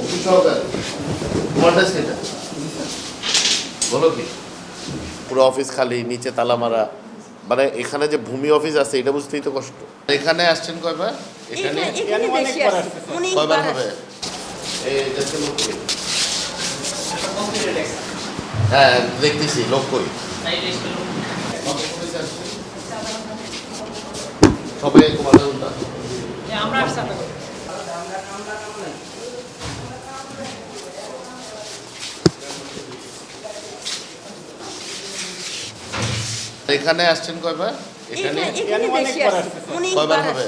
Office সহকারী তোমার desk এটা বলো কি পুরো অফিস খালি, নিচে তালা মারা। মানে এখানে যে ভূমি অফিস আছে এটা বুঝতেই তো কষ্ট। এখানে আসছেন কয়বার? এখানে কয়বার হবে? এই ডেস্কে লোক কই? হ্যাঁ দেখতেছি লোক কই। সবাই তোমাদের এখানে আসছেন কয়বার? এখানে কয়বার হবে?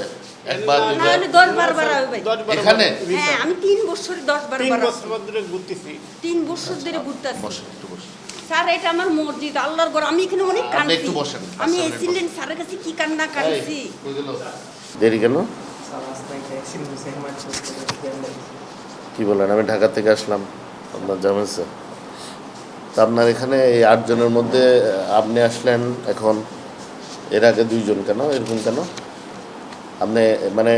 একবার দুইবার? 10-12 হবে। এখানে হ্যাঁ আমি 3 বছর 10-12 বছর ধরে ঘুরতেছি। 3 বছর ধরে ঘুরতেছি। বসেন একটু বসেন। স্যার এটা আমার মসজিদ, আল্লাহর ঘর। আমি এখানে অনেক আপনি কাঁদছি। একটু বসেন। আমি এসিলেন স্যারের কাছে কি কান্না কাঁদছি। কই গেল? দেরি কেন? কি বলেন? আমি ঢাকা থেকে আসলাম, আপনার জামাইছে তা আপনার এখানে এই 8 জনের মধ্যে আপনি আসলেন এখন, এর আগে 2 জন কেন এরকম কেন? আপনি মানে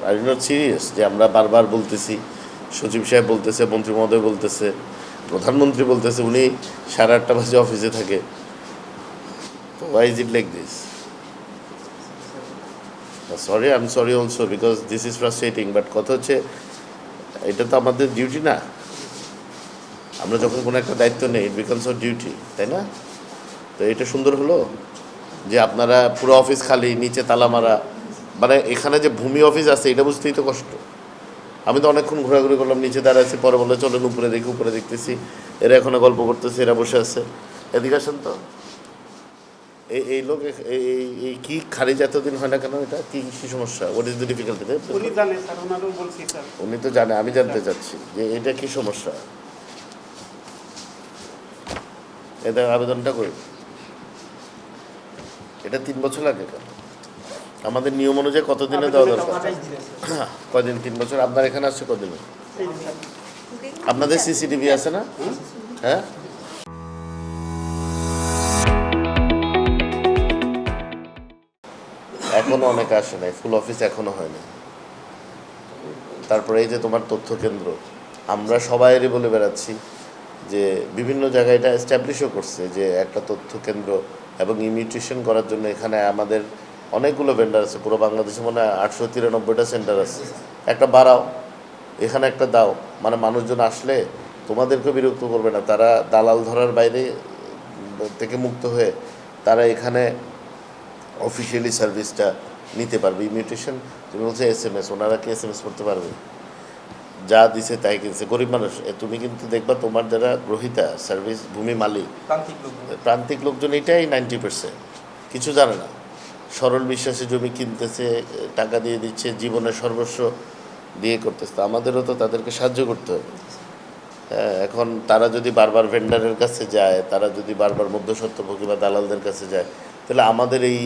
আর ইউ নট সিরিয়াস যে আমরা বারবার বলতেছি, সচিব সাহেব বলতেছে, মন্ত্রী মহোদয় বলতেছে, প্রধানমন্ত্রী বলতেছে উনি 8:30 বাজে অফিসে থাকে। তো why is it like this? Sorry, I am sorry also because this is frustrating, but কথা হচ্ছে এটা তো আমাদের ডিউটি না। আমরা যখন কোনো একটা দায়িত্ব নেই ইট বিকামস আওয়ার ডিউটি, তাই না? তো এটা সুন্দর হলো যে আপনারা পুরো অফিস খালি, নিচে তালা মারা। মানে এখানে যে ভূমি অফিস আছে এটা বুঝতেই তো কষ্ট। আমি তো অনেকক্ষণ ঘোরাঘুরি করলাম, নিচে দাঁড়াচ্ছি, পরে বলে চলেন উপরে দেখি, উপরে দেখতেছি এরা এখনো গল্প করতেছে, এরা বসে আছে। এদিকে আসেন তো। এই লোক এই কি খারিজ এতদিন হয় না কেন? এটা কি কি সমস্যা? What is the difficulty? উনি জানে স্যার, ওনারও বলছি স্যার। উনি তো জানে, আমি জানতে চাচ্ছি যে এটা কি সমস্যা। এটা আবেদনটা করি, এটা 3 বছর লাগে কেন? আমাদের নিয়ম অনুযায়ী কতদিনে দেওয়া দরকার? কয়দিন? 3 বছর। আপনার এখানে আসছে কদিনে? আপনাদের সিসিটিভি আছে না? হ্যাঁ, এখনো অনেকে আসে নাই, ফুল অফিস এখনো হয় না। তারপরে এই যে তোমার তথ্য কেন্দ্র, আমরা সবাইরই বলে বেড়াচ্ছি যে বিভিন্ন জায়গায় এটা এস্টাবলিশও করছে যে একটা তথ্য কেন্দ্র এবং ইমিউটেশন করার জন্য এখানে আমাদের অনেকগুলো ভেন্ডার আছে। পুরো বাংলাদেশে মনে হয় 893টা সেন্টার আছে। একটা বাড়াও, এখানে একটা দাও, মানে মানুষজন আসলে তোমাদেরকে বিরক্ত করবে না, তারা দালাল ধরার বাইরে থেকে মুক্ত হয়ে তারা এখানে অফিসিয়ালি সার্ভিসটা নিতে পারবে। ইমিউটেশন তুমি বলছো SMS, ওনারা কি SMS করতে পারবে? যা দিছে তাই কিনছে, গরিব মানুষ। তুমি কিন্তু দেখবা তোমার যারা গ্রহিতা সার্ভিস, ভূমি মালিক, প্রান্তিক লোকজন এটাই 90% কিছু জানে না। সরল বিশ্বাসে জমি কিনতেছে, টাকা দিয়ে দিচ্ছে, জীবনের সর্বস্ব দিয়ে করতেছে। তো আমাদেরও তো তাদেরকে সাহায্য করতে হবে। এখন তারা যদি বারবার ভেন্ডারের কাছে যায়, তারা যদি বারবার মধ্যস্বত্বভোগী বা দালালদের কাছে যায়, তাহলে আমাদের এই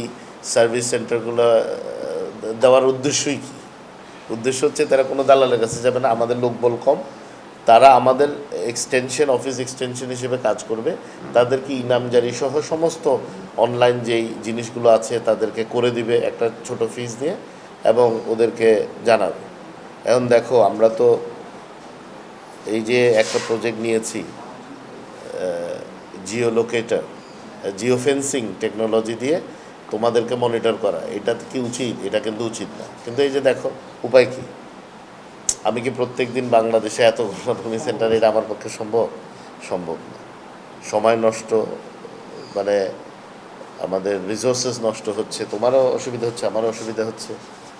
সার্ভিস সেন্টারগুলো দেওয়ার উদ্দেশ্যই কী? উদ্দেশ্য হচ্ছে তারা কোনো দালালের কাছে যাবে না, আমাদের লোকবল কম, তারা আমাদের এক্সটেনশন, অফিস এক্সটেনশন হিসেবে কাজ করবে। তাদেরকে ইনামজারি সহ সমস্ত অনলাইন যেই জিনিসগুলো আছে তাদেরকে করে দিবে একটা ছোট ফিস দিয়ে এবং ওদেরকে জানাবে। এখন দেখো আমরা তো এই যে একটা প্রজেক্ট নিয়েছি Jio locator, Jio fencing technology দিয়ে তোমাদেরকে মনিটর করা, এটা কি উচিত? এটা কিন্তু উচিত না। কিন্তু এই যে দেখো উপায় কি? আমি কি প্রত্যেক দিন বাংলাদেশে এত গণভূমি সেন্টার, এটা আমার পক্ষে সম্ভব? সম্ভব না। সময় নষ্ট, মানে আমাদের রিসোর্সেস নষ্ট হচ্ছে, তোমারও অসুবিধা হচ্ছে, আমারও অসুবিধা হচ্ছে।